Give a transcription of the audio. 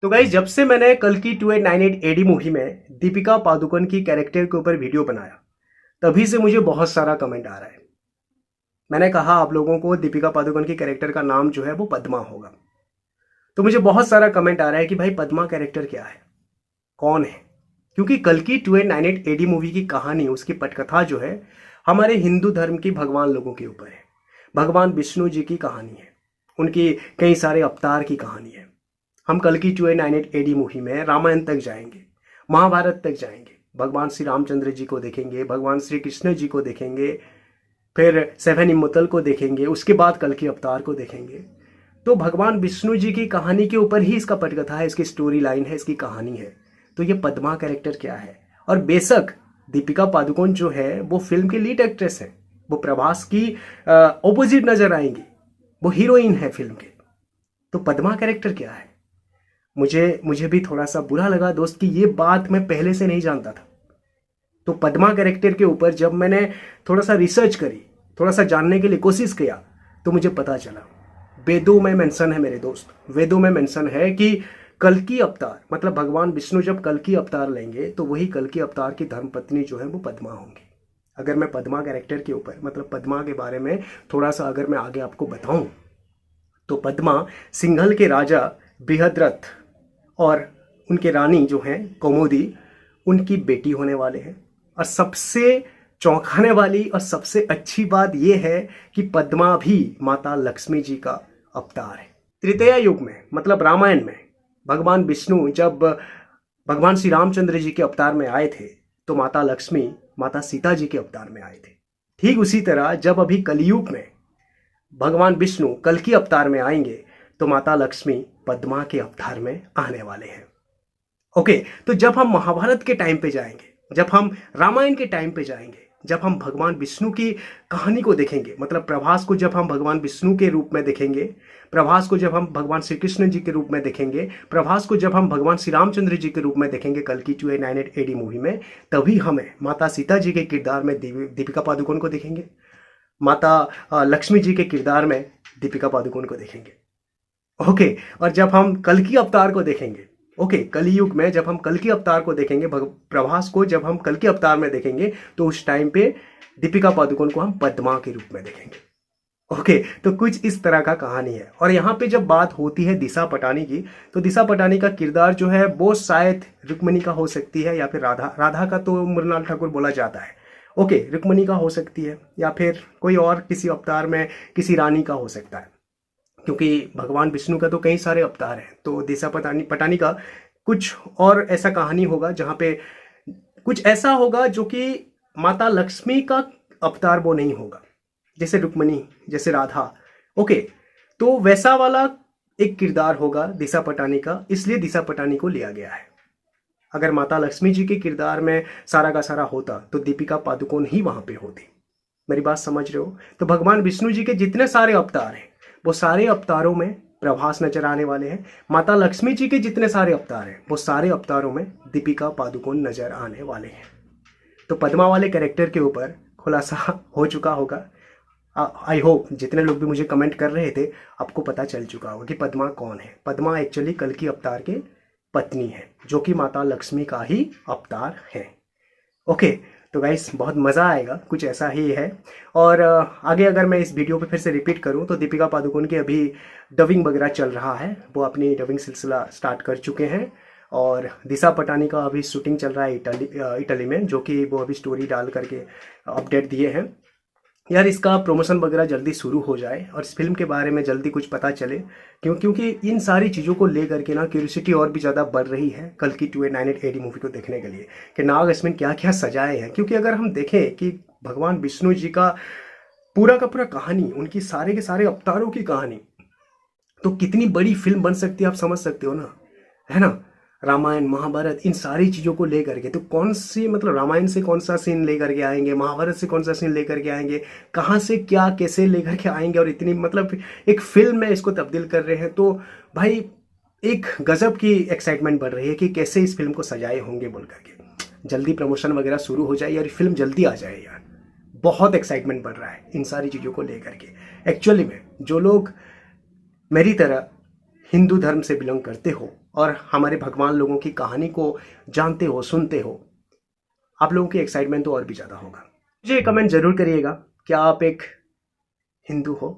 तो गाइस, जब से मैंने कल की 2898 एडी मूवी में दीपिका पादुकोण की कैरेक्टर के ऊपर वीडियो बनाया, तभी से मुझे बहुत सारा कमेंट आ रहा है। मैंने कहा आप लोगों को दीपिका पादुकोण की कैरेक्टर का नाम जो है वो पद्मा होगा। तो मुझे बहुत सारा कमेंट आ रहा है कि भाई पद्मा कैरेक्टर क्या है, कौन है। क्योंकि कल की 2898 एडी मूवी की कहानी, उसकी पटकथा जो है हमारे हिंदू धर्म की भगवान लोगों के ऊपर है। भगवान विष्णु जी की कहानी है, उनकी कई सारे अवतार की कहानी है। हम कल की 2898 एडी मूवी में रामायण तक जाएंगे, महाभारत तक जाएंगे, भगवान श्री रामचंद्र जी को देखेंगे, भगवान श्री कृष्ण जी को देखेंगे, फिर सेवन इम्मोर्टल को देखेंगे, उसके बाद कल की अवतार को देखेंगे। तो भगवान विष्णु जी की कहानी के ऊपर ही इसका पटकथा है, इसकी स्टोरी लाइन है, इसकी कहानी है। तो ये पद्मा कैरेक्टर क्या है। और बेशक दीपिका पादुकोण जो है वो फिल्म की लीड एक्ट्रेस है, वो प्रभास की ऑपोजिट नजर आएंगी, वो हीरोइन है फिल्म के। तो पद्मा कैरेक्टर क्या है। मुझे भी थोड़ा सा बुरा लगा दोस्त कि ये बात मैं पहले से नहीं जानता था। तो पद्मा कैरेक्टर के ऊपर जब मैंने थोड़ा सा रिसर्च करी, थोड़ा सा जानने के लिए कोशिश किया, तो मुझे पता चला वेदों में मेंशन है मेरे दोस्त, वेदों में मेंशन है कि कल की अवतार मतलब भगवान विष्णु जब कल की अवतार लेंगे तो वही कल की अवतार की धर्मपत्नी जो है वो पद्मा होंगी। अगर मैं पद्मा कैरेक्टर के ऊपर मतलब पद्मा के बारे में थोड़ा सा अगर मैं आगे आपको बताऊं, तो पद्मा सिंघल के राजा बृहद्रथ और उनके रानी जो हैं कौमुदी, उनकी बेटी होने वाले हैं। और सबसे चौंकाने वाली और सबसे अच्छी बात यह है कि पद्मा भी माता लक्ष्मी जी का अवतार है। त्रेतया युग में मतलब रामायण में भगवान विष्णु जब भगवान श्री रामचंद्र जी के अवतार में आए थे तो माता लक्ष्मी माता सीता जी के अवतार में आए थे। ठीक उसी तरह जब अभी कलयुग में भगवान विष्णु कल की अवतार में आएंगे तो माता लक्ष्मी पद्मा के अवतार में आने वाले हैं। ओके, तो जब हम महाभारत के टाइम पे जाएंगे, जब हम रामायण के टाइम पे जाएंगे, जब हम भगवान विष्णु की कहानी को देखेंगे, मतलब प्रभास को जब हम भगवान विष्णु के रूप में देखेंगे, प्रभास को जब हम भगवान श्री कृष्ण जी के रूप में देखेंगे, प्रभास को जब हम भगवान श्री रामचंद्र जी के रूप में देखेंगे कल की 2898 एडी मूवी में, तभी हमें माता सीता जी के किरदार में दीपिका पादुकोण को देखेंगे, माता लक्ष्मी जी के किरदार में दीपिका पादुकोण को देखेंगे। ओके, और जब हम कल की अवतार को देखेंगे, ओके, कलयुग में जब हम कल की अवतार को देखेंगे, प्रभास को जब हम कल के अवतार में देखेंगे, तो उस टाइम पे दीपिका पादुकोण को हम पद्मा के रूप में देखेंगे। ओके, तो कुछ इस तरह का कहानी है। और यहाँ पे जब बात होती है दिशा पटानी की, तो दिशा पटानी का किरदार जो है वो शायद रुक्मिणी का हो सकती है, या फिर राधा का तो मृणाल ठाकुर बोला जाता है। ओके, रुक्मिणी का हो सकती है, या फिर कोई और किसी अवतार में किसी रानी का हो सकता है, क्योंकि भगवान विष्णु का तो कई सारे अवतार हैं। तो दिशा पटानी का कुछ और ऐसा कहानी होगा जहाँ पे कुछ ऐसा होगा जो कि माता लक्ष्मी का अवतार वो नहीं होगा, जैसे रुक्मिणी, जैसे राधा। ओके, तो वैसा वाला एक किरदार होगा दिशा पटानी का, इसलिए दिशा पटानी को लिया गया है। अगर माता लक्ष्मी जी के किरदार में सारा का सारा होता तो दीपिका पादुकोण ही वहां पे होती। मेरी बात समझ रहे हो। तो भगवान विष्णु जी के जितने सारे अवतार हैं वो सारे अवतारों में प्रभास नजर आने वाले हैं। माता लक्ष्मी जी के जितने सारे अवतार हैं वो सारे अवतारों में दीपिका पादुकोण नजर आने वाले हैं। तो पद्मा वाले कैरेक्टर के ऊपर खुलासा हो चुका होगा। आई होप जितने लोग भी मुझे कमेंट कर रहे थे आपको पता चल चुका होगा कि पद्मा कौन है। पद्मा एक्चुअली कल की अवतार के पत्नी है, जो कि माता लक्ष्मी का ही अवतार है। ओके, तो गाइस बहुत मज़ा आएगा, कुछ ऐसा ही है। और आगे अगर मैं इस वीडियो पे फिर से रिपीट करूं तो दीपिका पादुकोण की अभी डबिंग वगैरह चल रहा है, वो अपनी डबिंग सिलसिला स्टार्ट कर चुके हैं। और दिशा पटानी का अभी शूटिंग चल रहा है इटली में, जो कि वो अभी स्टोरी डाल करके अपडेट दिए हैं। यार इसका प्रमोशन वगैरह जल्दी शुरू हो जाए और इस फिल्म के बारे में जल्दी कुछ पता चले, क्योंकि इन सारी चीज़ों को ले करके ना क्यूरियोसिटी और भी ज़्यादा बढ़ रही है कल की 2898 एडी मूवी को देखने के लिए कि नाग इसमें क्या क्या सजाए हैं। क्योंकि अगर हम देखें कि भगवान विष्णु जी का पूरा कहानी, उनकी सारे के सारे अवतारों की कहानी, तो कितनी बड़ी फिल्म बन सकती है आप समझ सकते हो ना, है ना। रामायण, महाभारत, इन सारी चीज़ों को लेकर के तो कौन सी मतलब रामायण से कौन सा सीन लेकर के आएंगे, महाभारत से कौन सा सीन लेकर के आएंगे, कहाँ से क्या कैसे लेकर के आएंगे, और इतनी मतलब एक फिल्म में इसको तब्दील कर रहे हैं। तो भाई एक गजब की एक्साइटमेंट बढ़ रही है कि कैसे इस फिल्म को सजाए होंगे बोल करके। जल्दी प्रमोशन वगैरह शुरू हो जाए यार, फिल्म जल्दी आ जाए यार, बहुत एक्साइटमेंट बढ़ रहा है इन सारी चीज़ों को लेकर के। एक्चुअली में जो लोग मेरी तरह हिंदू धर्म से बिलोंग करते हो और हमारे भगवान लोगों की कहानी को जानते हो, सुनते हो, आप लोगों की एक्साइटमेंट तो और भी ज़्यादा होगा। मुझे कमेंट ज़रूर करिएगा, क्या आप एक हिंदू हो?